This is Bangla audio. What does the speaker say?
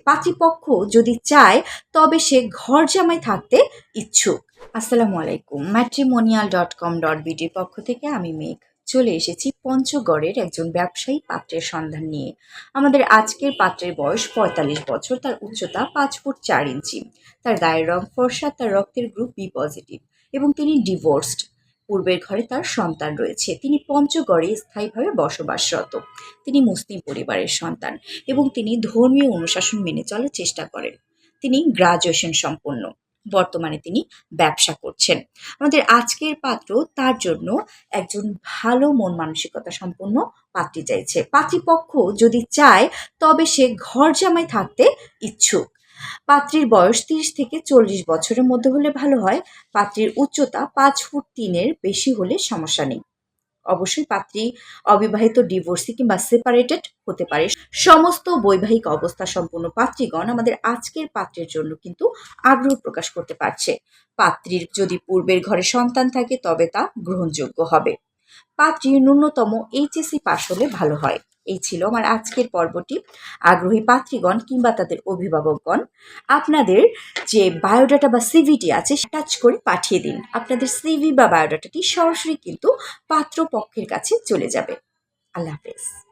পাত্রীপক্ষ যদি চায় তবে সে ঘর জামাই থাকতে ইচ্ছুক। আসসালামু আলাইকুম, matrimonial.com.bd পক্ষ থেকে আমি মেঘ চলে এসেছি পঞ্চগড়ের একজন ব্যবসায়ী পাত্রের সন্ধান নিয়ে। আমাদের আজকের পাত্রের বয়স ৪৫ বছর, তার উচ্চতা 5 ফুট 4 ইঞ্চি, তার গায়ের রং ফর্সা, তার রক্তের গ্রুপ বি পজিটিভ এবং তিনি ডিভোর্সড। পূর্বের ঘরে তার সন্তান রয়েছে। তিনি পঞ্চগড়ে স্থায়ীভাবে বসবাসরত। তিনি মুসলিম পরিবারের সন্তান এবং তিনি ধর্মীয় অনুশাসন মেনে চলার চেষ্টা করেন। তিনি গ্রাজুয়েশন সম্পন্ন। বর্তমানে তিনি ব্যবসা করছেন। আমাদের আজকের পাত্র তার জন্য একজন ভালো মন মানসিকতা সম্পন্ন পাত্রী চাইছে। পাত্রীপক্ষ যদি চায় তবে সে ঘর জামাই থাকতে ইচ্ছুক। পাত্রীর বয়স 30 থেকে 40 বছরের মধ্যে হলে ভালো হয়। পাত্রীর উচ্চতা 5 ফুট 3 বেশি হলে সমস্যা নেই। অবশ্যই পাত্রী অবিবাহিত, ডিভোর্সি কিংবা সেপারেটেড হতে পারে। সমস্ত বৈবাহিক অবস্থা সম্পন্ন পাত্রীগণ আমাদের আজকের পাত্রের জন্য কিন্তু আগ্রহ প্রকাশ করতে পারছে। পাত্রীর যদি পূর্বের ঘরে সন্তান থাকে তবে তা গ্রহণযোগ্য হবে। পাত্রীর ন্যূনতম এইচএসসি পাশ হলে ভালো হয়। এই ছিল আমার আজকের পর্বটি। আগ্রহী পাত্রীগণ কিংবা তাদের অভিভাবকগণ আপনাদের যে বায়োডাটা বা সিভিটি আছে টাচ করে পাঠিয়ে দিন। আপনাদের সিভি বা বায়োডাটাটি সরাসরি কিন্তু পাত্রপক্ষের কাছে চলে যাবে। আল্লাহ হাফেজ।